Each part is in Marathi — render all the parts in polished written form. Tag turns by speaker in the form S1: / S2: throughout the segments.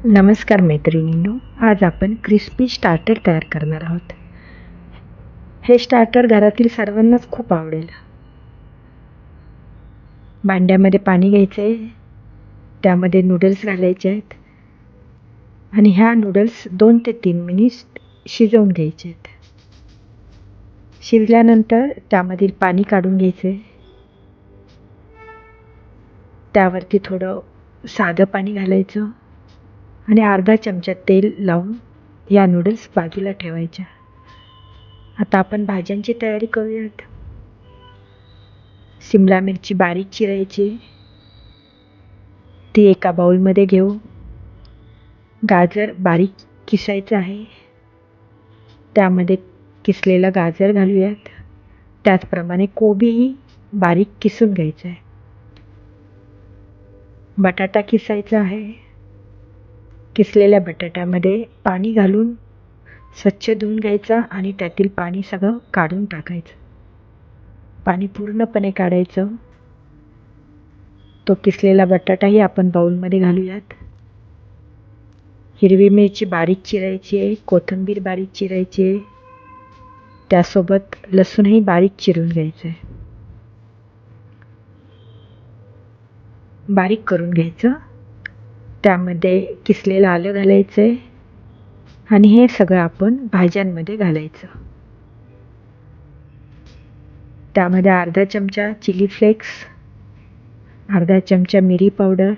S1: नमस्कार मैत्रिणींनो, आज आपण क्रिस्पी स्टार्टर तयार करणार आहोत. हे स्टार्टर घरातील सर्वांनाच खूप आवडेल. भांड्यामध्ये पाणी घ्यायचं आहे, त्यामध्ये नूडल्स घालायचे आहेत आणि ह्या नूडल्स 2 ते 3 मिनिट शिजवून घ्यायचे आहेत. शिजल्यानंतर त्यामधील पाणी काढून घ्यायचे, त्यावरती थोडं साधं पाणी घालायचं आणि अर्धा चमचा तेल लावून या नूडल्स बाजूला ठेवायच्या. आता आपण भाज्यांची तयारी करूयात. शिमला मिरची बारीक चिरायची, ती एका बाउलमध्ये घेऊ. गाजर बारीक किसायचं आहे, त्यामध्ये किसलेलं गाजर घालूयात. त्याचप्रमाणे कोबीही बारीक किसून घ्यायचं आहे. बटाटा किसायचा आहे. किसलेल्या बटाट्यामध्ये पाणी घालून स्वच्छ धुवून घ्यायचा आणि त्यातील पाणी सगळं काढून टाकायचं. पाणी पूर्णपणे काढायचं. तो किसलेला बटाटाही आपण बाउलमध्ये घालूयात. हिरवी मिरची बारीक चिरायची आहे, कोथिंबीर बारीक चिरायची आहे, त्यासोबत लसूणही बारीक चिरून घ्यायचं आहे. बारीक करून घ्यायचं. त्यामध्ये किसलेलं आलं घालायचं आहे आणि हे सगळं आपण भाज्यांमध्ये घालायचं. त्यामध्ये अर्धा चमचा चिली फ्लेक्स, अर्धा चमचा मिरी पावडर,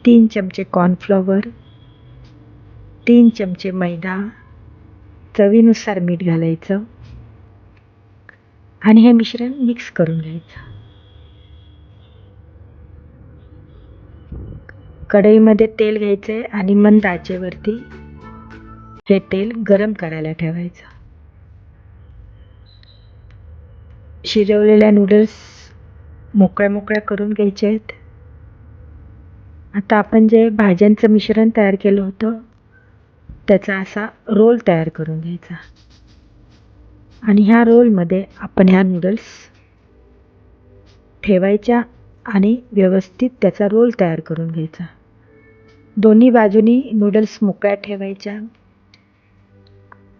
S1: 3 चमचे कॉर्नफ्लॉवर, 3 चमचे मैदा, चवीनुसार मीठ घालायचं आणि हे मिश्रण मिक्स करून घ्यायचं. कढईमध्ये तेल घ्यायचे आणि मंद आचेवरती हे तेल गरम करायला ठेवायचं. शिजवलेल्या नूडल्स मोकळ्या करून घ्यायचे आहेत. आता आपण जे भाज्यांचं मिश्रण तयार केलं होतं त्याचा असा रोल तयार करून घ्यायचा आणि ह्या रोलमध्ये आपण ह्या नूडल्स ठेवायच्या आणि व्यवस्थित त्याचा रोल तयार करून घ्यायचा. दोन्ही बाजूनी नूडल्स मोकळ्या ठेवायच्या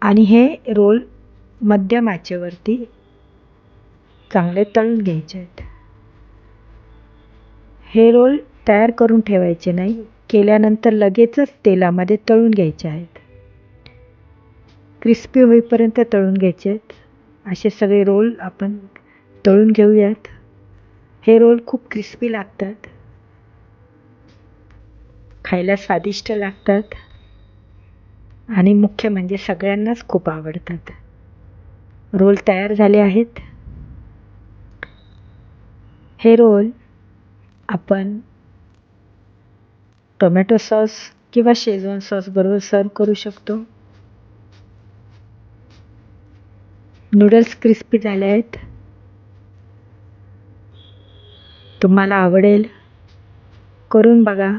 S1: आणि हे रोल मध्यम आचेवरती चांगले तळून घ्यायचे आहेत. हे रोल तयार करून ठेवायचे नाही, केल्यानंतर लगेचच तेलामध्ये तळून घ्यायचे आहेत. क्रिस्पी होईपर्यंत तळून घ्यायचे आहेत. असे सगळे रोल आपण तळून घेऊयात. हे रोल खूप क्रिस्पी लागतात, खायला स्वादिष्ट लागतात आणि मुख्य म्हणजे सगळ्यांनाच खूप आवडतात. रोल तयार झाले आहेत. हे रोल आपण टोमॅटो सॉस किंवा शेजवान सॉस बरोबर सर्व करू शकतो. नूडल्स क्रिस्पी झाले आहेत. तुम्हाला आवडेल, करून बघा.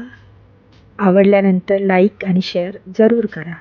S1: आवडल्यानंतर लाईक आणि शेअर जरूर करा.